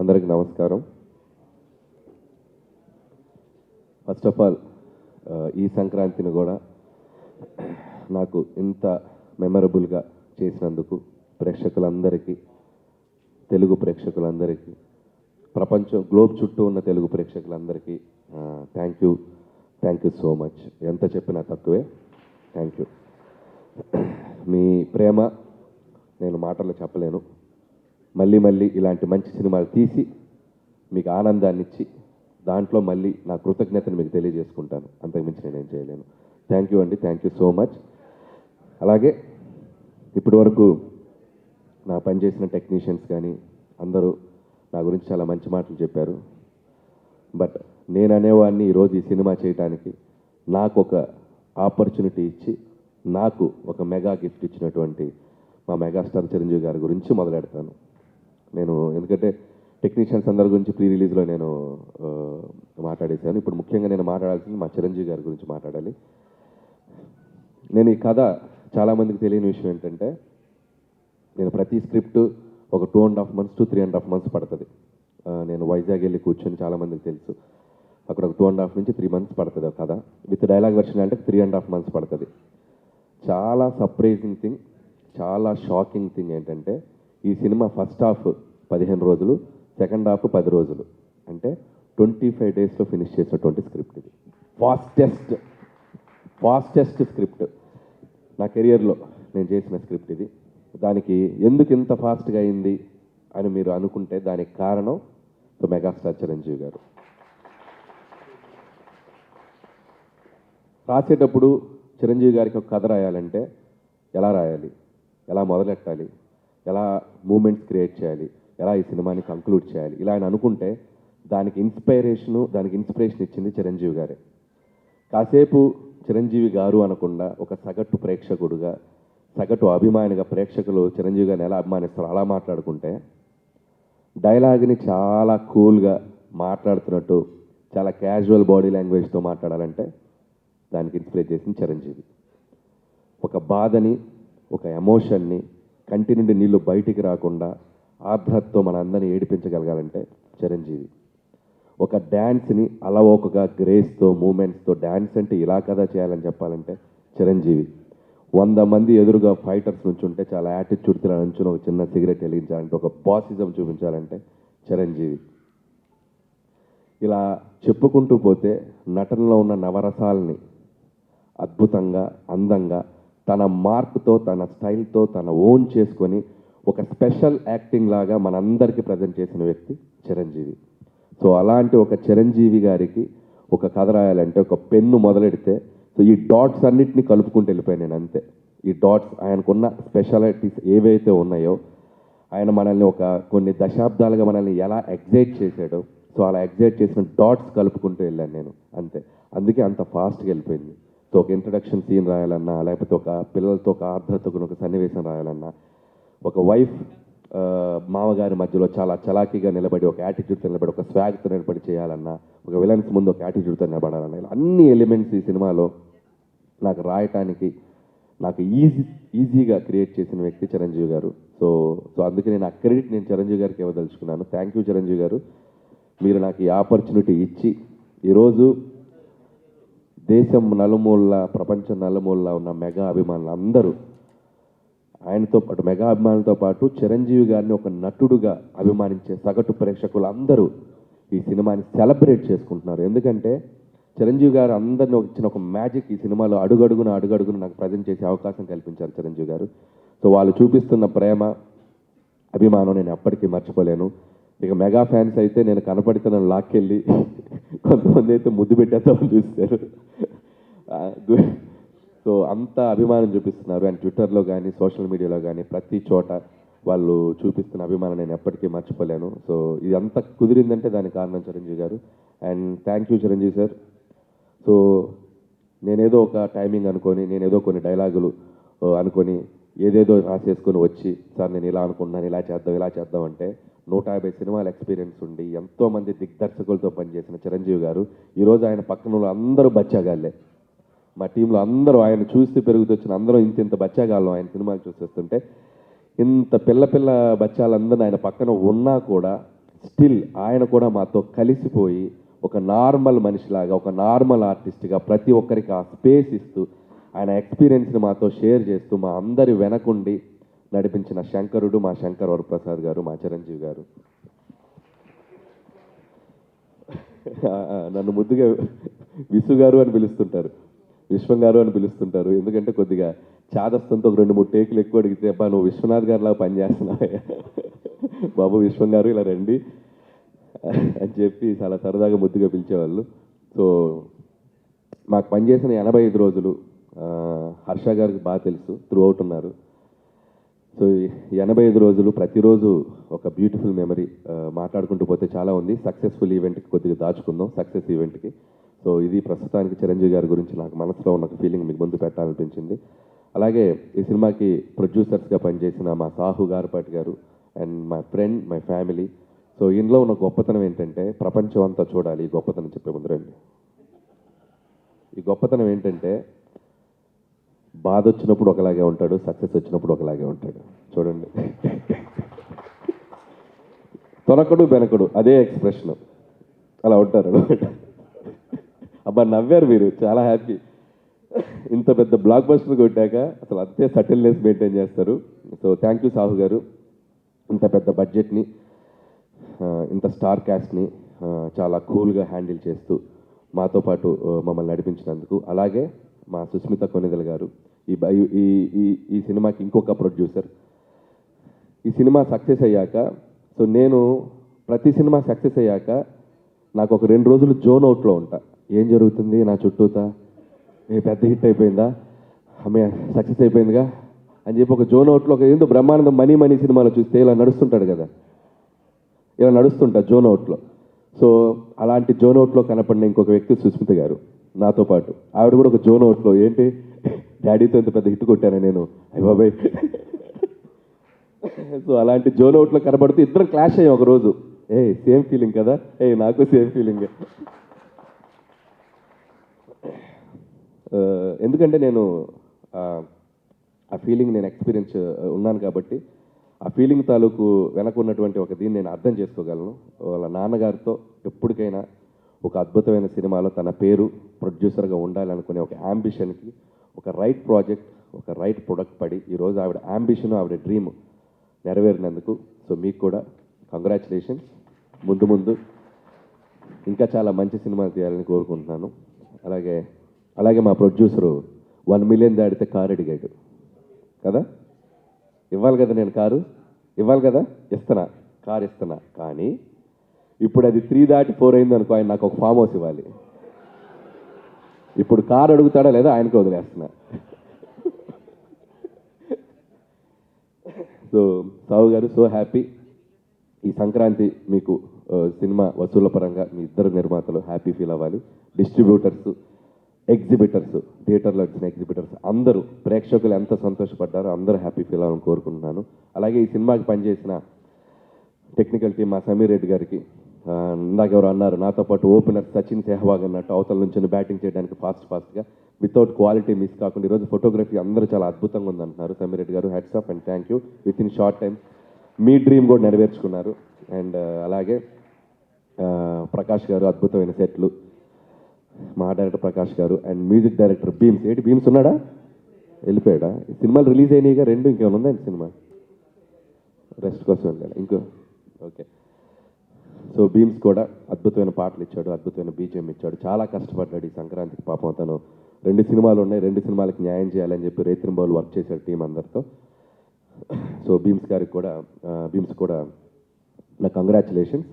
అందరికీ నమస్కారం. First of all ఈ సంక్రాంతిని కూడా నాకు ఇంత మెమరబుల్గా చేసినందుకు ప్రేక్షకులందరికీ, తెలుగు ప్రేక్షకులందరికీ, ప్రపంచం గ్లోబ్ చుట్టూ ఉన్న తెలుగు ప్రేక్షకులందరికీ థ్యాంక్ యూ సో మచ్. ఎంత చెప్పినా తక్కువే. Thank you. మీ ప్రేమ నేను మాటల్లో చెప్పలేను. మళ్ళీ మళ్ళీ ఇలాంటి మంచి సినిమాలు తీసి మీకు ఆనందాన్ని ఇచ్చి దాంట్లో మళ్ళీ నా కృతజ్ఞతను మీకు తెలియజేసుకుంటాను. అంతకుమించి నేనేం చేయలేను. థ్యాంక్ యూ అండి. Thank you so much. అలాగే ఇప్పటి వరకు నా పనిచేసిన టెక్నీషియన్స్ కానీ అందరూ నా గురించి చాలా మంచి మాటలు చెప్పారు. బట్ నేను అనేవాడిని ఈరోజు ఈ సినిమా చేయడానికి నాకు ఒక ఆపర్చునిటీ ఇచ్చి నాకు ఒక మెగా గిఫ్ట్ ఇచ్చినటువంటి మా మెగాస్టార్ చిరంజీవి గారి గురించి మొదలెడతాను నేను. ఎందుకంటే టెక్నీషియన్స్ అందరి గురించి ప్రీ రిలీజ్లో నేను మాట్లాడేశాను. ఇప్పుడు ముఖ్యంగా నేను మాట్లాడాల్సింది మా చిరంజీవి గారి గురించి మాట్లాడాలి. నేను ఈ కథ చాలామందికి తెలియని విషయం ఏంటంటే, నేను ప్రతి స్క్రిప్ట్ ఒక 2.5 months to 3.5 months పడుతుంది. నేను వైజాగ్ వెళ్ళి కూర్చొని, చాలామందికి తెలుసు, అక్కడ ఒక 2.5 నుంచి 3 months పడుతుంది కథ. విత్ డైలాగ్ వెర్షన్ అంటే 3.5 months పడుతుంది. చాలా సర్ప్రైజింగ్ థింగ్, చాలా షాకింగ్ థింగ్ ఏంటంటే, ఈ సినిమా ఫస్ట్ హాఫ్ 15 రోజులు, సెకండ్ హాఫ్ 10 రోజులు, అంటే 25 daysలో ఫినిష్ చేసినటువంటి స్క్రిప్ట్ ఇది. ఫాస్టెస్ట్ స్క్రిప్ట్ నా కెరియర్లో నేను చేసిన స్క్రిప్ట్ ఇది. దానికి ఎందుకు ఇంత ఫాస్ట్గా అయింది అని మీరు అనుకుంటే దానికి కారణం మెగాస్టార్ చిరంజీవి గారు. రాసేటప్పుడు చిరంజీవి గారికి ఒక కథ రాయాలంటే ఎలా రాయాలి, ఎలా మొదలెట్టాలి, ఎలా మూమెంట్స్ క్రియేట్ చేయాలి, ఎలా ఈ సినిమాని కంక్లూడ్ చేయాలి, ఇలా ఆయన అనుకుంటే దానికి ఇన్స్పిరేషన్ ఇచ్చింది చిరంజీవి గారే. కాసేపు చిరంజీవి గారు అనకుండా ఒక సగటు ప్రేక్షకుడుగా, సగటు అభిమానిగా ప్రేక్షకులు చిరంజీవి గారిని ఎలా అభిమానిస్తారో అలా మాట్లాడుకుంటే, డైలాగ్ని చాలా కూల్గా మాట్లాడుతున్నట్టు చాలా క్యాజువల్ బాడీ లాంగ్వేజ్తో మాట్లాడాలంటే దానికి ఇన్స్పిరేట్ చేసింది చిరంజీవి. ఒక బాధని, ఒక ఎమోషన్ని, కంటి నుండి నీళ్లు బయటికి రాకుండా ఆర్ద్రతతో మన అందరినీ ఏడిపించగలగాలంటే చిరంజీవి. ఒక డ్యాన్స్ని అలవోకగా గ్రేస్తో, మూమెంట్స్తో, డ్యాన్స్ అంటే ఇలా కదా చేయాలని చెప్పాలంటే చిరంజీవి. 100 మంది ఎదురుగా ఫైటర్స్ నుంచి ఉంటే చాలా యాటిట్యూడ్తో నుంచుని ఒక చిన్న సిగరెట్ వెలిగించాలంటే, ఒక బాసిజం చూపించాలంటే చిరంజీవి. ఇలా చెప్పుకుంటూ పోతే నటనలో ఉన్న నవరసాలని అద్భుతంగా, అందంగా, తన మార్క్తో, తన స్టైల్తో, తన ఓన్ చేసుకొని ఒక స్పెషల్ యాక్టింగ్ లాగా మనందరికీ ప్రజెంట్ చేసిన వ్యక్తి చిరంజీవి. సో అలాంటి ఒక చిరంజీవి గారికి ఒక కథ రాయాలంటే, ఒక పెన్ను మొదలెడితే, సో ఈ డాట్స్ అన్నిటినీ కలుపుకుంటూ వెళ్ళిపోయాను నేను, అంతే. ఈ డాట్స్, ఆయనకున్న స్పెషాలిటీస్ ఏవైతే ఉన్నాయో, ఆయన మనల్ని ఒక కొన్ని దశాబ్దాలుగా మనల్ని ఎలా ఎగ్జైట్ చేశాడో, సో అలా ఎగ్జైట్ చేసిన డాట్స్ కలుపుకుంటూ వెళ్ళాను నేను, అంతే. అందుకే అంత ఫాస్ట్గా వెళ్ళిపోయింది. సో ఒక ఇంట్రడక్షన్ సీన్ రాయాలన్నా, లేకపోతే ఒక పిల్లలతో ఒక ఆర్ద్రతకు ఒక సన్నివేశం రాయాలన్నా, ఒక వైఫ్ మామగారి మధ్యలో చాలా చలాకీగా నిలబడి, ఒక యాటిట్యూడ్తో నిలబడి, ఒక స్వాగ్తో నిలబడి చేయాలన్నా, ఒక విలన్స్ ముందు ఒక యాటిట్యూడ్తో నిలబడాలన్నా, ఇలా అన్ని ఎలిమెంట్స్ ఈ సినిమాలో నాకు రాయటానికి నాకు ఈజీగా క్రియేట్ చేసిన వ్యక్తి చిరంజీవి గారు. సో అందుకే నేను ఆ క్రెడిట్ నేను చిరంజీవి గారికి ఇవ్వదలుచుకున్నాను. థ్యాంక్ యూ చిరంజీవి గారు. మీరు నాకు ఈ ఆపర్చునిటీ ఇచ్చి ఈరోజు దేశం నలుమూల, ప్రపంచం నలుమూల ఉన్న మెగా అభిమానులు అందరూ, ఆయనతో పాటు మెగా అభిమానులతో పాటు చిరంజీవి గారిని ఒక నటుడుగా అభిమానించే సగటు ప్రేక్షకులు అందరూ ఈ సినిమాని సెలబ్రేట్ చేసుకుంటున్నారు. ఎందుకంటే చిరంజీవి గారు అందరిని ఇచ్చిన ఒక మ్యాజిక్ ఈ సినిమాలో అడుగడుగున నాకు ప్రజెంట్ చేసే అవకాశం కల్పించారు చిరంజీవి గారు. సో వాళ్ళు చూపిస్తున్న ప్రేమ, అభిమానం నేను ఎప్పటికీ మర్చిపోలేను. ఇక మెగా ఫ్యాన్స్ అయితే నేను కనపడితే నన్ను లాక్కెళ్ళి కొంతమంది అయితే ముద్దు పెట్టేద్దామని చూస్తారు. సో అంత అభిమానం చూపిస్తున్నారు. అండ్ ట్విట్టర్లో కానీ, సోషల్ మీడియాలో కానీ, ప్రతి చోట వాళ్ళు చూపిస్తున్న అభిమానం నేను ఎప్పటికీ మర్చిపోలేను. సో ఇది అంత కుదిరిందంటే దానికి కారణం చిరంజీవి గారు. And thank you Chiranjeevi sir. So నేనేదో ఒక టైమింగ్ అనుకొని, నేనేదో కొన్ని డైలాగులు అనుకొని ఏదేదో రాసేసుకొని వచ్చి, సార్ నేను ఇలా అనుకుంటున్నాను, ఇలా చేద్దాం అంటే 150 సినిమాల ఎక్స్పీరియన్స్ ఉండి ఎంతోమంది దిగ్దర్శకులతో పనిచేసిన చిరంజీవి గారు ఈరోజు ఆయన పక్కన అందరూ బచ్చాగాళ్ళే. మా టీంలో అందరూ ఆయన చూసి పెరుగుతొచ్చిన అందరూ ఇంత బచ్చాగాళ్ళం ఆయన సినిమాలు చూసేస్తుంటే, ఇంత పిల్ల బచ్చాలందరూ ఆయన పక్కన ఉన్నా కూడా స్టిల్ ఆయన కూడా మాతో కలిసిపోయి ఒక నార్మల్ మనిషిలాగా, ఒక నార్మల్ ఆర్టిస్ట్గా ప్రతి ఒక్కరికి ఆ స్పేస్ ఇస్తూ ఆయన ఎక్స్పీరియన్స్ని మాతో షేర్ చేస్తూ మా అందరి వెనకుండి నడిపించిన శంకరుడు, మా శంకర్ వరప్రసాద్ గారు, మా చిరంజీవి గారు. నన్ను ముద్దుగా విసు గారు అని పిలుస్తుంటారు, విశ్వం గారు అని పిలుస్తుంటారు. ఎందుకంటే కొద్దిగా చాదస్తంతో ఒక 2-3 టేకులు ఎక్కువ అడిగితే, అబ్బా నువ్వు విశ్వనాథ్ గారిలా పనిచేస్తున్నావా బాబు విశ్వం గారు ఇలా రండి అని చెప్పి చాలా సరదాగా ముద్దుగా పిలిచేవాళ్ళు. సో మాకు పనిచేసిన 85 రోజులు హర్ష గారికి బాగా తెలుసు, త్రూ అవుట్ ఉన్నారు. సో ఈ 85 రోజులు ప్రతిరోజు ఒక బ్యూటిఫుల్ మెమరీ. మాట్లాడుకుంటూ పోతే చాలా ఉంది. సక్సెస్ఫుల్ ఈవెంట్కి కొద్దిగా దాచుకుందాం, సక్సెస్ ఈవెంట్కి. సో ఇది ప్రస్తుతానికి చిరంజీవి గారి గురించి నాకు మనసులో ఉన్న ఒక ఫీలింగ్ మీకు ముందు పెట్టాలనిపించింది. అలాగే ఈ సినిమాకి ప్రొడ్యూసర్స్గా పనిచేసిన మా సాహు గారపాటి గారు and my friend, my family. So ఇందులో ఉన్న గొప్పతనం ఏంటంటే, ప్రపంచం అంతా చూడాలి ఈ గొప్పతనం చెప్పే ముందు రండి. ఈ గొప్పతనం ఏంటంటే, బాధ వచ్చినప్పుడు ఒకలాగే ఉంటాడు, సక్సెస్ వచ్చినప్పుడు ఒకలాగే ఉంటాడు. చూడండి, తొనకడు బెనకడు అదే ఎక్స్ప్రెషన్, అలా ఉంటారు అనమాట. అబ్బా నవ్వారు మీరు, చాలా హ్యాపీ. ఇంత పెద్ద బ్లాక్ బస్టర్ కొట్టాక అసలు అంతే సటిల్నెస్ మెయింటైన్ చేస్తారు. సో థ్యాంక్ యూ సాహు గారు, ఇంత పెద్ద బడ్జెట్ని, ఇంత స్టార్ క్యాస్ట్ని చాలా కూల్గా హ్యాండిల్ చేస్తూ మాతో పాటు మమ్మల్ని నడిపించినందుకు. అలాగే మా సుస్మిత కొనిదెల గారు, ఈ సినిమాకి ఇంకొక ప్రొడ్యూసర్. ఈ సినిమా సక్సెస్ అయ్యాక, సో నేను ప్రతి సినిమా సక్సెస్ అయ్యాక నాకు ఒక 2 రోజులు జోన్ అవుట్లో ఉంటా. ఏం జరుగుతుంది నా చుట్టూతా, పెద్ద హిట్ అయిపోయిందా, ఆమె సక్సెస్ అయిపోయిందిగా అని చెప్పి ఒక జోన్ అవుట్లో, ఒక ఏందో బ్రహ్మానందం మనీ సినిమాలో చూస్తే ఇలా నడుస్తుంటాడు కదా, ఇలా నడుస్తుంటా జోన్ అవుట్లో. సో అలాంటి జోన్ అవుట్లో కనపడిన ఇంకొక వ్యక్తి సుస్మిత గారు నాతో పాటు. ఆవిడ కూడా ఒక జోన్ అవుట్లో, ఏంటి డాడీతో ఇంత పెద్ద హిట్ కొట్టాను నేను, అయ్య బాబాయ్. సో అలాంటి జోన్ అవుట్లో కనబడుతూ ఇద్దరం క్లాష్ అయ్యాం ఒకరోజు. సేమ్ ఫీలింగ్ కదా, నాకు సేమ్ ఫీలింగ్. ఎందుకంటే నేను ఆ ఫీలింగ్ నేను ఎక్స్పీరియన్స్ ఉన్నాను కాబట్టి ఆ ఫీలింగ్ తాలూకు వెనక ఉన్నటువంటి ఒక దీన్ని నేను అర్థం చేసుకోగలను. వాళ్ళ నాన్నగారితో ఎప్పటికైనా ఒక అద్భుతమైన సినిమాలో తన పేరు ప్రొడ్యూసర్గా ఉండాలనుకునే ఒక యాంబిషన్కి ఒక రైట్ ప్రాజెక్ట్, ఒక రైట్ ప్రొడక్ట్ పడి ఈరోజు ఆవిడ యాంబిషన్, ఆవిడ డ్రీమ్ నెరవేరినందుకు. సో మీకు కూడా కంగ్రాచులేషన్స్. ముందు ఇంకా చాలా మంచి సినిమాలు తీయాలని కోరుకుంటున్నాను. అలాగే మా ప్రొడ్యూసరు 1 మిలియన్ దాడితే కారు అడిగాడు కదా, ఇవ్వాలి కదా, నేను కారు ఇవ్వాలి కదా, ఇస్తున్నా, కారు ఇస్తున్నా. కానీ ఇప్పుడు అది 3 దాటి 4 అయింది అనుకో, ఆయన నాకు ఒక ఫామ్ హౌస్ ఇవ్వాలి. ఇప్పుడు కారు అడుగుతాడా లేదా ఆయనకు వదిలేస్తున్నా. సో సావు గారు, సో హ్యాపీ. ఈ సంక్రాంతి మీకు సినిమా వసూళ్ల పరంగా మీ ఇద్దరు నిర్మాతలు హ్యాపీ ఫీల్ అవ్వాలి. డిస్ట్రిబ్యూటర్స్, ఎగ్జిబిటర్స్, థియేటర్లో వచ్చిన ఎగ్జిబిటర్స్ అందరూ, ప్రేక్షకులు ఎంత సంతోషపడ్డారో అందరూ హ్యాపీ ఫీల్ అవ్వాలని కోరుకుంటున్నాను. అలాగే ఈ సినిమాకి పనిచేసిన టెక్నికల్ టీం, మా సమీర్ రెడ్డి గారికి, ఇందాక ఎవరు అన్నారు నాతో పాటు ఓపెనర్ సచిన్ సెహ్వాగ్ అన్నట్టు అవతల నుంచి బ్యాటింగ్ చేయడానికి ఫాస్ట్గా వితౌట్ క్వాలిటీ మిస్ కాకుండా ఈరోజు ఫోటోగ్రఫీ అందరూ చాలా అద్భుతంగా ఉందంటున్నారు. సమీర్ రెడ్డి గారు, hats off and thank you. With in short time me dream కూడా నెరవేర్చుకున్నారు. అండ్ అలాగే ప్రకాష్ గారు, అద్భుతమైన సెట్లు, మా డైరెక్టర్ ప్రకాష్ గారు అండ్ మ్యూజిక్ డైరెక్టర్ భీమ్స్. ఏంటి భీమ్స్ ఉన్నాడా, వెళ్ళిపోయాడా? సినిమాలు రిలీజ్ అయినాయిగా 2, ఇంకేమైనా ఉందా సినిమా? రెస్ట్ కోసం వెళ్ళాడు ఇంకో. ఓకే. సో భీమ్స్ కూడా అద్భుతమైన పాటలు ఇచ్చాడు, అద్భుతమైన బీజిఎం ఇచ్చాడు. చాలా కష్టపడ్డాడు ఈ సంక్రాంతికి. పాపం తను 2 సినిమాలు ఉన్నాయి, 2 సినిమాలకి న్యాయం చేయాలని చెప్పి రేత్రింబావులు వర్క్ చేశాడు టీం అందరితో. సో భీమ్స్ కూడా నా కంగ్రాచులేషన్స్.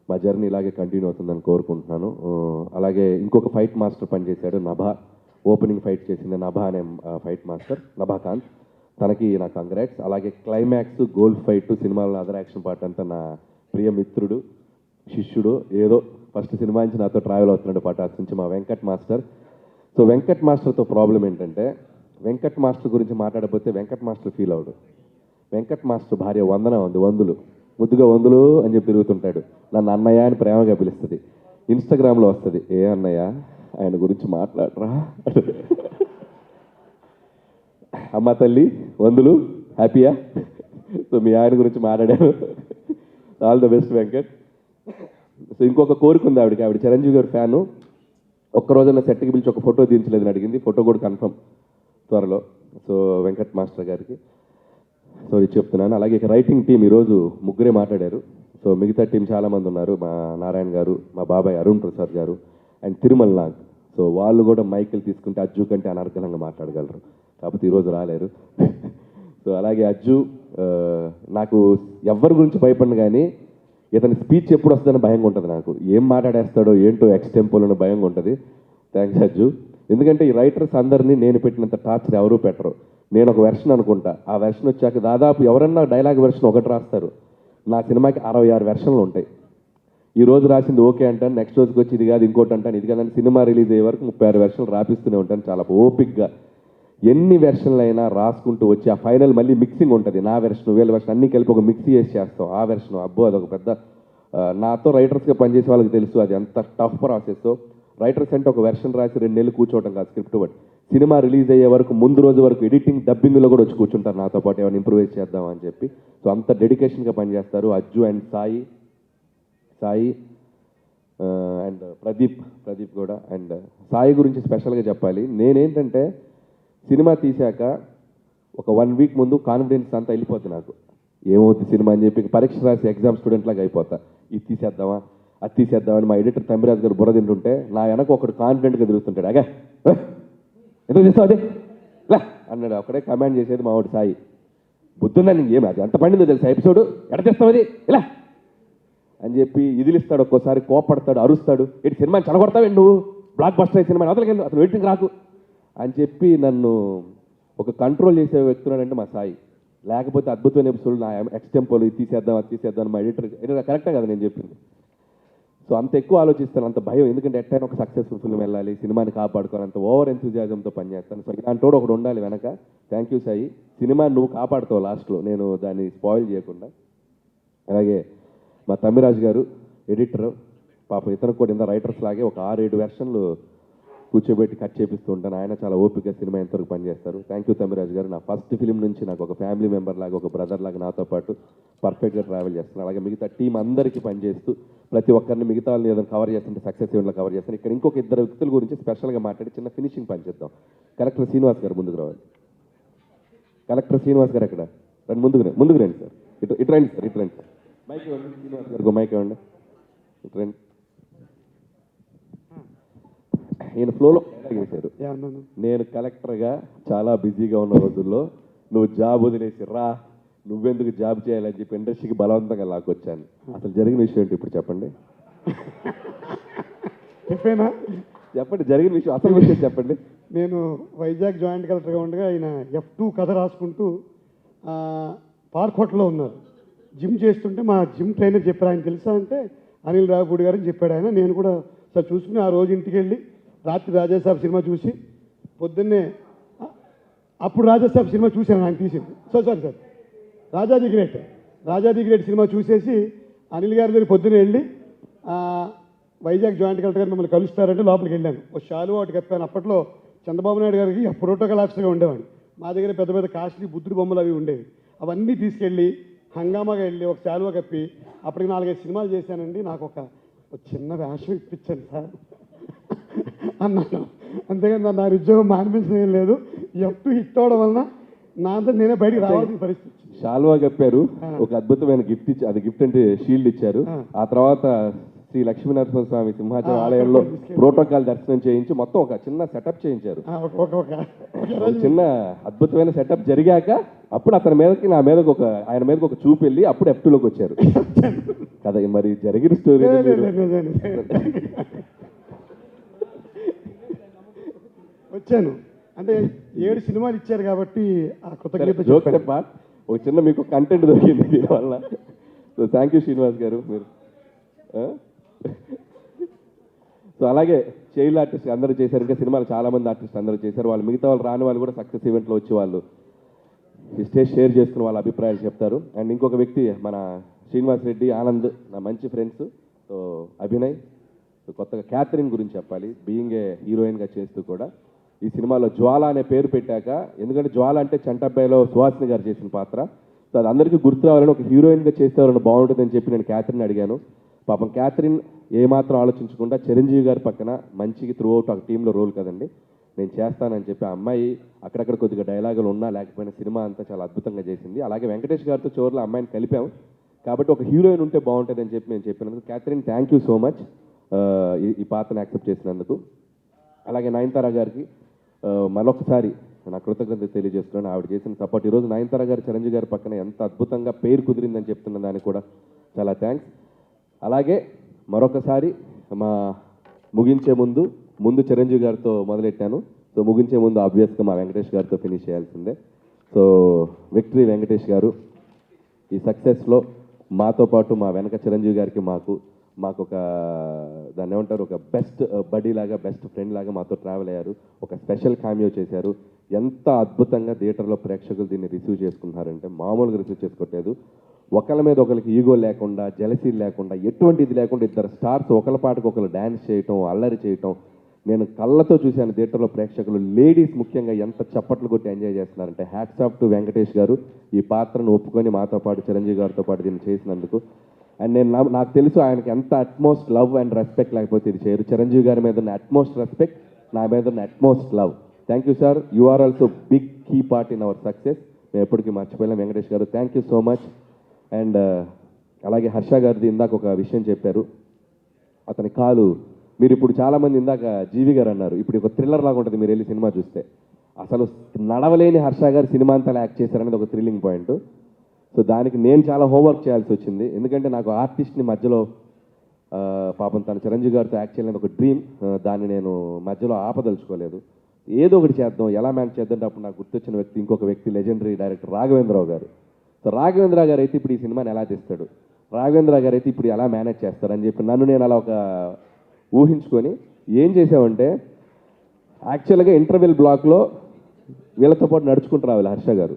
మా జర్నీ ఇలాగే కంటిన్యూ అవుతుందని కోరుకుంటున్నాను. అలాగే ఇంకొక ఫైట్ మాస్టర్ పనిచేశాడు, నభా. ఓపెనింగ్ ఫైట్ చేసింది నభా అనే ఫైట్ మాస్టర్, నభాకాంత్. తనకి నా కంగ్రాట్స్. అలాగే క్లైమాక్స్, గోల్డ్ ఫైట్, సినిమాలో అదర్ యాక్షన్ పార్ట్ అంతా నా ప్రియ మిత్రుడు, శిష్యుడు, ఏదో ఫస్ట్ సినిమా నుంచి నాతో ట్రావెల్ అవుతున్నాడు పటాస్ నుంచి, మా వెంకట్ మాస్టర్. సో వెంకట్ మాస్టర్తో ప్రాబ్లం ఏంటంటే, వెంకట్ మాస్టర్ గురించి మాట్లాడకపోతే వెంకట్ మాస్టర్ ఫీల్ అవడు. వెంకట్ మాస్టర్ భార్య వందన ఉంది, వందులు, ముద్దుగా వందులు అని చెప్పి తిరుగుతుంటాడు. నన్ను అన్నయ్య అని ప్రేమగా పిలుస్తుంది. ఇన్స్టాగ్రామ్లో వస్తుంది, ఏ అన్నయ్య ఆయన గురించి మాట్లాడరా, అమ్మ తల్లి వందులు, హ్యాపీయా? సో మీ ఆయన గురించి మాట్లాడాను. All the best Venkat. So ఇంకొక కోరిక ఉంది ఆవిడ చిరంజీవి గారి ఫ్యాను. ఒక్కరోజున సెట్కి పిలిచి ఒక ఫోటో దించలేదని అడిగింది. ఫోటో కూడా కన్ఫర్మ్ త్వరలో. సో వెంకట్ మాస్టర్ గారికి సో ఇది చెప్తున్నాను. అలాగే ఇక రైటింగ్ టీం ఈరోజు ముగ్గురే మాట్లాడారు. సో మిగతా టీం చాలామంది ఉన్నారు. మా నారాయణ గారు, మా బాబాయ్ అరుణ్ ప్రసాద్ గారు అండ్ తిరుమల నాగ్. సో వాళ్ళు కూడా మైకులు తీసుకుంటే అజ్జు కంటే అనర్గళంగా మాట్లాడగలరు, కాకపోతే ఈరోజు రాలేరు. సో అలాగే అజ్జు నాకు ఎవరి గురించి భయపడిన కానీ ఇతని స్పీచ్ ఎప్పుడు వస్తుందని భయంగా ఉంటుంది. నాకు ఏం మాట్లాడేస్తాడో ఏంటో ఎక్స్టెంపోలో భయంగా ఉంటుంది. థ్యాంక్స్ అజ్జు. ఎందుకంటే ఈ రైటర్స్ అందరినీ నేను పెట్టినంత టార్చర్ ఎవరూ పెట్టరు. నేను ఒక వెర్షన్ అనుకుంటా, ఆ వెర్షన్ వచ్చాక దాదాపు ఎవరన్నా డైలాగ్ వెర్షన్ ఒకటి రాస్తారు. నా సినిమాకి 66 వెర్షన్లు ఉంటాయి. ఈ రోజు రాసింది ఓకే అంటాను, నెక్స్ట్ రోజుకి వచ్చి ఇది కాదు ఇంకోటి అంటాను, ఇది కాదని సినిమా రిలీజ్ అయ్యే వరకు 36 వెర్షన్లు రాపిస్తూనే ఉంటాను. చాలా ఓపిక్గా ఎన్ని వెర్షన్లు అయినా రాసుకుంటూ వచ్చి ఆ ఫైనల్ మళ్ళీ మిక్సింగ్ ఉంటుంది. నా వెర్షన్ వీళ్ళ వెర్షన్ అన్నీ కలిపి ఒక మిక్సీ చేసి చేస్తాం. ఆ వెర్షన్ అబ్బో అదొక పెద్ద నాతో రైటర్స్గా పనిచేసే వాళ్ళకి తెలుసు అది ఎంత టఫ్ ప్రాసెస్. రైటర్స్ అంటే ఒక వెర్షన్ రాసి 2 నెలలు కూర్చోవటం కాదు స్క్రిప్ట్ బట్టి. సినిమా రిలీజ్ అయ్యే వరకు ముందు రోజు వరకు ఎడిటింగ్ డబ్బింగ్లో కూడా వచ్చి కూర్చుంటారు నాతో పాటు ఏమైనా ఇంప్రూవైజ్ చేద్దామని చెప్పి. సో అంత డెడికేషన్గా పనిచేస్తారు అజ్జు అండ్ సాయి అండ్ ప్రదీప్ కూడా. అండ్ సాయి గురించి స్పెషల్గా చెప్పాలి. నేనేంటంటే సినిమా తీశాక ఒక 1 వీక్ ముందు కాన్ఫిడెన్స్ అంతా వెళ్ళిపోతుంది నాకు. ఏమవుతుంది సినిమా అని చెప్పి పరీక్ష రాసి ఎగ్జామ్ స్టూడెంట్ లాగా అయిపోతా. ఇది తీసేద్దామా అది తీసేద్దామని మా ఎడిటర్ తమ్మిరాజు గారు బుర్ర తింటుంటే నా వెనక ఒకడు కాన్ఫిడెంట్గా తిరుగుతుంటాడు. అగా ఎందుకు తీస్తావు అదే ఇలా అన్నాడు. అక్కడే కమాండ్ చేసేది మా వాడు సాయి. బుద్ధుందని ఏమి అది ఎంత పండిందో తెలుసా ఎపిసోడ్ ఎడ తెస్తావు అది ఇలా అని చెప్పి ఇదిలిస్తాడు. ఒక్కోసారి కోపడతాడు, అరుస్తాడు. ఏంటి సినిమాని చెడగొడతావు నువ్వు, బ్లాక్ బస్టర్ అయ్యే సినిమాని అవతలకి అసలు వెయిటింగ్ రాకు అని చెప్పి నన్ను ఒక కంట్రోల్ చేసే వ్యక్తున్నాడంటే మా సాయి. లేకపోతే అద్భుతమైన ఎపిసోడ్ నా ఎక్స్టెంపోలు ఇది తీసేద్దాం అది తీసేద్దాం మా ఎడిటర్ కరెక్టే కదా నేను చెప్పింది. సో అంత ఎక్కువ ఆలోచిస్తాను, అంత భయం. ఎందుకంటే ఎట్టైనా ఒక సక్సెస్ఫుల్ ఫిల్మ్ వెళ్ళాలి, సినిమాని కాపాడుకోవాలి, అంత ఓవర్ ఎంతూజియాజంతో పనిచేస్తాను. సో ఇలాంటి వాడు ఒకడు ఉండాలి వెనక. Thank you Sai. సినిమా నువ్వు కాపాడుతావు లాస్ట్లో, నేను దాన్ని స్పాయిల్ చేయకుండా. అలాగే మా తమ్మిరాజు గారు ఎడిటర్, పాప ఇతను కూడా ఇంత రైటర్స్ లాగే ఒక 6-7 వెర్షన్లు కూర్చోబెట్టి కట్ చేపిస్తూ ఉంటాను. ఆయన చాలా ఓపిక సినిమా ఎంతవరకు పనిచేస్తారు. థ్యాంక్ యూ తమ్మిరాజు గారు. నా ఫస్ట్ ఫిలిం నుంచి నాకు ఒక ఫ్యామిలీ మెంబర్ లాగా, ఒక బ్రదర్ లాగా నాతో పాటు పర్ఫెక్ట్గా ట్రావెల్ చేస్తున్నాను. అలాగే మిగతా టీం అందరికీ పనిచేస్తూ ప్రతి ఒక్కరిని మిగతా వాళ్ళని ఏదైనా కవర్ చేస్తుంటే సక్సెస్ ఈవెంట్లో కవర్ చేస్తాను. ఇక్కడ ఇంకొక 2 వ్యక్తుల గురించి స్పెషల్గా మాట్లాడి చిన్న ఫినిషింగ్ పనిచేద్దాం. కలెక్టర్ శ్రీనివాస్ గారు ముందుకు రావాలి. కలెక్టర్ శ్రీనివాస్ గారు ఎక్కడ రండి, ముందుకు రండి సార్. ఇటు రండి సార్, ఇటు రండి సార్. మైక్ ఇవ్వండి శ్రీనివాస్ గారు, మైక్ ఇవ్వండి. ఇటు రండి. ఈయన ఫ్లోలో వేశారు. నేను కలెక్టర్గా చాలా బిజీగా ఉన్న రోజుల్లో నువ్వు జాబ్ వదిలేసి రా, నువ్వెందుకు జాబ్ చేయాలని చెప్పి ఇండస్ట్రీకి బలవంతంగా లాక్కొచ్చాను. అసలు జరిగిన విషయం ఏంటి ఇప్పుడు చెప్పండి. చెప్పండి జరిగిన విషయం, అసలు విషయం చెప్పండి. నేను వైజాగ్ జాయింట్ కలెక్టర్గా ఉండగా ఆయన F2 కథ రాసుకుంటూ పార్క్ హోటల్లో ఉన్నారు. జిమ్ చేస్తుంటే మా జిమ్ ట్రైనర్ చెప్పారు, ఆయన తెలుసా అంటే అనిల్ రావుపూడి గారు అని చెప్పాడు ఆయన. నేను కూడా సార్ చూసుకుని ఆ రోజు ఇంటికి వెళ్ళి రాత్రి రాజాసాబ్ సినిమా చూసి పొద్దున్నే అప్పుడు రాజాసాబ్ సినిమా చూశాను, ఆయన తీసింది. సారీ రాజాది గ్రేట్ సినిమా చూసేసి అనిల్ గారి దగ్గర పొద్దున్నే వెళ్ళి వైజాగ్ జాయింట్ కలెక్టర్ గారు మిమ్మల్ని కలుస్తారంటే లోపలికి వెళ్ళాను. ఒక షాలు ఒకటి కప్పాను. అప్పట్లో చంద్రబాబు నాయుడు గారికి ప్రోటోకాల్ ఆఫీసర్గా ఉండేవాడిని. మా దగ్గర పెద్ద పెద్ద కాస్ట్లీ బుద్ధుడి బొమ్మలు అవి ఉండేవి. అవన్నీ తీసుకెళ్ళి హంగామాగా వెళ్ళి ఒక శాలువా కప్పి అప్పటికి 4-5 సినిమాలు చేశానండి. నాకు ఒక చిన్న వేషం ఇప్పించాను సార్ అన్నాను. అంతేగాని నా ఉద్యోగం మానిపించడం ఏం లేదు. F2 హిట్ అవడం వలన నా అంతా నేనే బయటికి రావాల్సిన పరిస్థితి. షాల్వా కప్పారు, ఒక అద్భుతమైన గిఫ్ట్ ఇచ్చి, అది గిఫ్ట్ అంటే షీల్డ్ ఇచ్చారు. ఆ తర్వాత శ్రీ లక్ష్మీనరసింహ స్వామి సింహాచలం ఆలయంలో ప్రోటోకాల్ దర్శనం చేయించి మొత్తం ఒక చిన్న సెటప్ చేయించారు. చిన్న అద్భుతమైన సెటప్ జరిగాక అప్పుడు అతని మీదకి ఆయన మీదకి ఒక చూపు వెళ్ళి అప్పుడు F2లోకి వచ్చారు కదా. మరి జరిగిన స్టోరీ వచ్చాను అంటే 7 సినిమాలు ఇచ్చారు కాబట్టి ఆ కృతజ్ఞత. ఒక చిన్న మీకు కంటెంట్ దొరికింది దీనివల్ల. సో థ్యాంక్ యూ శ్రీనివాస్ గారు. మీరు సో అలాగే చైల్డ్ ఆర్టిస్ట్ అందరూ చేశారు. ఇంకా సినిమాలు చాలామంది ఆర్టిస్ట్ అందరూ చేశారు. వాళ్ళు మిగతా వాళ్ళు రాని వాళ్ళు కూడా సక్సెస్ ఈవెంట్లో వచ్చి వాళ్ళు ఈ స్టేజ్ షేర్ చేసుకుని వాళ్ళ అభిప్రాయాలు చెప్తారు. అండ్ ఇంకొక వ్యక్తి మన శ్రీనివాస్ రెడ్డి, ఆనంద్ నా మంచి ఫ్రెండ్స్. సో అభినయ్, సో కొత్తగా క్యాథరిన్ గురించి చెప్పాలి. బీయింగ్ ఏ హీరోయిన్గా చేస్తూ కూడా ఈ సినిమాలో జ్వాల అనే పేరు పెట్టాక, ఎందుకంటే జ్వాల అంటే చంటబ్బాయిలో సుహాసిని గారు చేసిన పాత్ర. సో అది అందరికీ గుర్తు రావాలని ఒక హీరోయిన్గా చేస్తే బాగుంటుందని చెప్పి నేను క్యాథరిన్ అడిగాను. పాపం క్యాథరిన్ ఏమాత్రం ఆలోచించకుండా చిరంజీవి గారి పక్కన మంచికి త్రూ అవుట్ ఒక టీంలో రోల్ కదండి, నేను చేస్తానని చెప్పి ఆ అమ్మాయి అక్కడక్కడ కొద్దిగా డైలాగులు ఉన్నా లేకపోయినా సినిమా అంతా చాలా అద్భుతంగా చేసింది. అలాగే వెంకటేష్ గారితో చివరిలో అమ్మాయిని కలిపాం కాబట్టి ఒక హీరోయిన్ ఉంటే బాగుంటుంది అని చెప్పి నేను చెప్పినందుకు Catherine thank you so much ఈ పాత్రను యాక్సెప్ట్ చేసినందుకు. అలాగే నయనతార గారికి మరొకసారి నా కృతజ్ఞత తెలియజేస్తున్నాను. ఆవిడ చేసిన సపోర్ట్ ఈరోజు నయనతార గారు చిరంజీవి గారి పక్కన ఎంత అద్భుతంగా పేరు కుదిరిందని చెప్తున్న దానికి కూడా చాలా థ్యాంక్స్. అలాగే మరొకసారి ముగించే ముందు చిరంజీవి గారితో మొదలెట్టాను, సో ముగించే ముందు ఆబ్వియస్గా మా వెంకటేష్ గారితో ఫినిష్ చేయాల్సిందే. సో విక్టరీ వెంకటేష్ గారు, ఈ సక్సెస్లో మాతో పాటు మా వెనక చిరంజీవి గారికి మాకు ఒక దాన్ని ఏమంటారు, ఒక బెస్ట్ బడీ లాగా, బెస్ట్ ఫ్రెండ్ లాగా మాతో ట్రావెల్ అయ్యారు. ఒక స్పెషల్ క్యామియో చేశారు. ఎంత అద్భుతంగా థియేటర్లో ప్రేక్షకులు దీన్ని రిసీవ్ చేసుకున్నారంటే మామూలుగా రిసీవ్ చేసుకోవట్లేదు. ఒకళ్ళ మీద ఒకరికి ఈగో లేకుండా, జలసీ లేకుండా, ఎటువంటి ఇది లేకుండా ఇద్దరు స్టార్స్ ఒకళ్ళ పాటకు ఒకరు డ్యాన్స్ చేయటం, అల్లరి చేయటం నేను కళ్ళతో చూశాను. థియేటర్లో ప్రేక్షకులు లేడీస్ ముఖ్యంగా ఎంత చప్పట్లు కొట్టి ఎంజాయ్ చేస్తున్నారంటే హ్యాట్స్ ఆఫ్ టు వెంకటేష్ గారు, ఈ పాత్రను ఒప్పుకొని మాతో పాటు చిరంజీవి గారితో పాటు దీన్ని చేసినందుకు. అండ్ నాకు తెలుసు ఆయనకి ఎంత అట్మోస్ట్ లవ్ అండ్ రెస్పెక్ట్ లేకపోతే ఇది చేయరు. చిరంజీవి గారి మీద ఉన్న అట్మోస్ట్ రెస్పెక్ట్, నా మీద ఉన్న utmost love. Thank you sir, you are also big key part in our success. మేము ఎప్పటికీ మర్చిపోయాం. Venkatesh garu thank you so much. And అలాగే హర్ష గారిది ఇందాక ఒక విషయం చెప్పారు, అతని కాలు మీరు ఇప్పుడు చాలామంది ఇందాక జీవి గారు అన్నారు, ఇప్పుడు ఒక థ్రిల్లర్ లాగా ఉంటుంది మీరు వెళ్ళి సినిమా చూస్తే. అసలు నడవలేని హర్ష గారు సినిమా అంతా యాక్ట్ చేశారనేది ఒక థ్రిల్లింగ్ పాయింట్. సో దానికి నేను చాలా హోంవర్క్ చేయాల్సి వచ్చింది, ఎందుకంటే నాకు ఆర్టిస్ట్ని మధ్యలో పాపం తన చిరంజీవి గారితో యాక్ట్ చేయాలని ఒక డ్రీమ్, దాన్ని నేను మధ్యలో ఆపదలుచుకోలేదు. ఏదో ఒకటి చేద్దాం, ఎలా మేనేజ్ చేద్దాం. అప్పుడు నాకు గుర్తొచ్చిన వ్యక్తి ఇంకొక వ్యక్తి, లెజెండరీ డైరెక్టర్ రాఘవేంద్రరావు గారు. సో రాఘవేంద్ర గారు అయితే ఇప్పుడు ఈ సినిమాని ఎలా తీస్తాడు, రాఘవేంద్ర గారు అయితే ఇప్పుడు ఎలా మేనేజ్ చేస్తారని చెప్పి నన్ను నేను అలా ఒక ఊహించుకొని ఏం చేసామంటే, యాక్చువల్గా ఇంటర్వెల్ బ్లాక్లో వీళ్ళతో పాటు నడుచుకుంటూ రావాలి హర్ష గారు.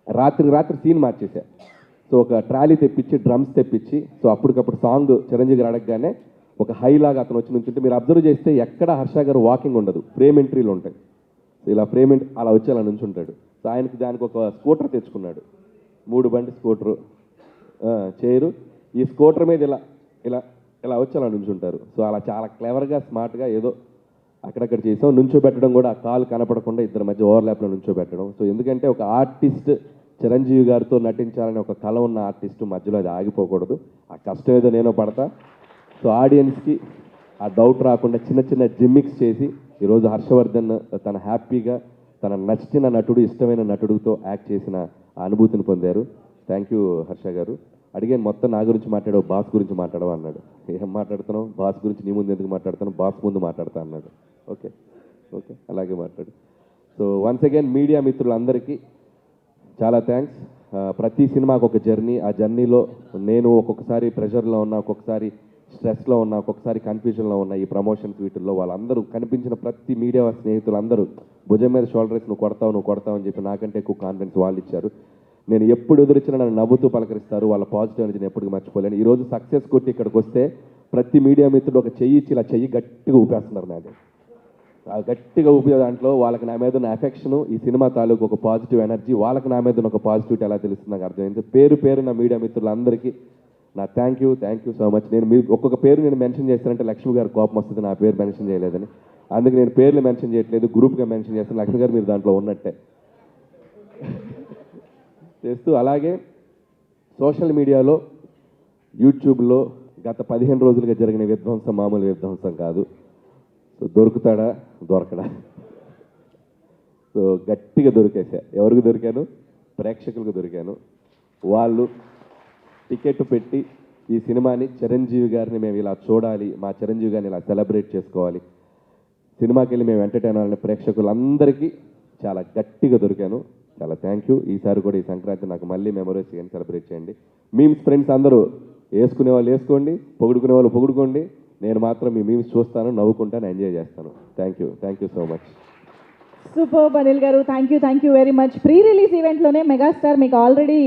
రాత్రి సీన్ మార్చేసా. సో ఒక ట్రాలీ తెప్పించి, డ్రమ్స్ తెప్పించి, సో అప్పటికప్పుడు సాంగ్ చిరంజీవి గారు అడగగానే ఒక హైలాగా అతను వచ్చి నుంచుంటే మీరు అబ్జర్వ్ చేస్తే ఎక్కడ హర్ష గారు వాకింగ్ ఉండదు, ఫ్రేమ్ ఎంట్రీలు ఉంటాయి. సో ఇలా ఫ్రేమ్ అలా వచ్చి అలా నుంచుంటాడు. సో ఆయనకి దానికి ఒక స్కూటర్ తెచ్చుకున్నాడు, 3 బండి స్కూటరు, చైరు. ఈ స్కూటర్ మీద ఇలా ఇలా ఇలా వచ్చి అలా నుంచుంటారు. సో అలా చాలా క్లెవర్గా, స్మార్ట్గా ఏదో అక్కడక్కడ చేసాం. నుంచోబెట్టడం కూడా ఆ కాలు కనపడకుండా ఇద్దరి మధ్య ఓవర్లాప్లో నుంచోబెట్టడం. సో ఎందుకంటే ఒక ఆర్టిస్ట్ చిరంజీవి గారితో నటించాలని ఒక కళ ఉన్న ఆర్టిస్ట్ మధ్యలో అది ఆగిపోకూడదు. ఆ కష్టం ఏదో నేను పడతా. సో ఆడియన్స్కి ఆ డౌట్ రాకుండా చిన్న చిన్న జిమ్మిక్స్ చేసి ఈరోజు హర్షవర్ధన్ తన హ్యాపీగా తన నచ్చిన నటుడు, ఇష్టమైన నటుడితో యాక్ట్ చేసిన ఆ అనుభూతిని పొందారు. థ్యాంక్ యూ హర్ష గారు. అడిగాను మొత్తం నా గురించి మాట్లాడావు, బాస్ గురించి మాట్లాడవా అన్నాడు. ఏం మాట్లాడుతున్నావు, బాస్ గురించి నీ ముందు ఎందుకు మాట్లాడుతాను, బాస్ ముందు మాట్లాడతా అన్నాడు. ఓకే అలాగే మాట్లాడు. సో వన్స్ అగైన్ మీడియా మిత్రులందరికీ చాలా థ్యాంక్స్. ప్రతి సినిమాకు ఒక జర్నీ, ఆ జర్నీలో నేను ఒక్కొక్కసారి ప్రెషర్లో ఉన్నా, ఒక్కొక్కసారి స్ట్రెస్లో ఉన్నా, ఒక్కొక్కసారి కన్ఫ్యూజన్లో ఉన్నా. ఈ ప్రమోషన్స్ వీటిల్లో వాళ్ళందరూ కనిపించిన ప్రతి మీడియా స్నేహితులందరూ భుజం మీద షోల్డర్ వేసి నువ్వు కొడతావు అని చెప్పి నాకంటే ఎక్కువ కాన్ఫిడెన్స్ వాళ్ళు ఇచ్చారు. నేను ఎప్పుడు ఎదురొచ్చినా నన్ను నవ్వుతూ పలకరిస్తారు. వాళ్ళ పాజిటివ్ ఎనర్జీని ఎప్పటికీ మర్చిపోలేను. ఈరోజు సక్సెస్ కొట్టి ఇక్కడికి వస్తే ప్రతి మీడియా మిత్రుడు ఒక చెయ్యి ఇచ్చి ఇలా చెయ్యి గట్టిగా ఊపేస్తున్నారు. నాకు ఆ గట్టిగా ఊపే దాంట్లో వాళ్ళకి నా మీద ఉన్న ఎఫెక్షను, ఈ సినిమా తాలూకు ఒక పాజిటివ్ ఎనర్జీ, వాళ్ళకి నా మీద ఉన్న ఒక పాజిటివిటీ ఎలా తెలుస్తుంది నాకు అర్థమైంది. పేరు నా మీడియా మిత్రులందరికీ నా థ్యాంక్ యూ సో మచ్. నేను మీరు ఒక్కొక్క పేరు నేను మెన్షన్ చేస్తానంటే లక్ష్మి గారు కోపం వస్తుంది, నా పేరు మెన్షన్ చేయలేదని. అందుకే నేను పేర్లు మెన్షన్ చేయట్లేదు, గ్రూప్గా మెన్షన్ చేస్తాను. లక్ష్మి గారు మీరు దాంట్లో ఉన్నట్టే చేస్తూ. అలాగే సోషల్ మీడియాలో, యూట్యూబ్లో గత 15 రోజులుగా జరిగిన విధ్వంసం మామూలు విధ్వంసం కాదు. సో దొరుకుతాడా దొరకడా, సో గట్టిగా దొరికేసా. ఎవరికి దొరికాను, ప్రేక్షకులకు దొరికాను. వాళ్ళు టికెట్ పెట్టి ఈ సినిమాని, చిరంజీవి గారిని మేము ఇలా చూడాలి, మా చిరంజీవి గారిని ఇలా సెలబ్రేట్ చేసుకోవాలి, సినిమాకి వెళ్ళి మేము ఎంటర్టైన్ అవ్వాలని ప్రేక్షకులందరికీ చాలా గట్టిగా దొరికాను. చాలా థ్యాంక్ యూ. ఈసారి కూడా ఈ సంక్రాంతి నాకు మళ్ళీ మెమరీస్ కానీ సెలబ్రేట్ చేయండి. మీమ్స్ ఫ్రెండ్స్ అందరూ వేసుకునే వాళ్ళు వేసుకోండి, పొగుడుకునే వాళ్ళు పొగుడుకోండి. నేను మాత్రం మీ మీమ్స్ చూస్తాను, నవ్వుకుంటాను, ఎంజాయ్ చేస్తాను. Thank you so much. Super Anil garu, thank you very much. Pre release ఈవెంట్లోనే మెగాస్టార్ మీకు ఆల్రెడీ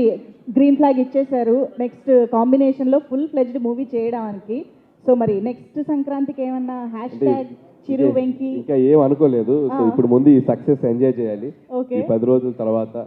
గ్రీన్ ఫ్లాగ్ ఇచ్చేశారు నెక్స్ట్ కాంబినేషన్లో ఫుల్ ఫ్లెడ్జ్డ్ మూవీ చేయడానికి. సో మరి నెక్స్ట్ సంక్రాంతికి ఏమన్నా హ్యాష్ చిరు వెంకీ ఇంకా ఏం అనుకోలేదు. సో ఇప్పుడు ముందు ఈ సక్సెస్ ఎంజాయ్ చేయాలి. ఈ 10 రోజుల తర్వాత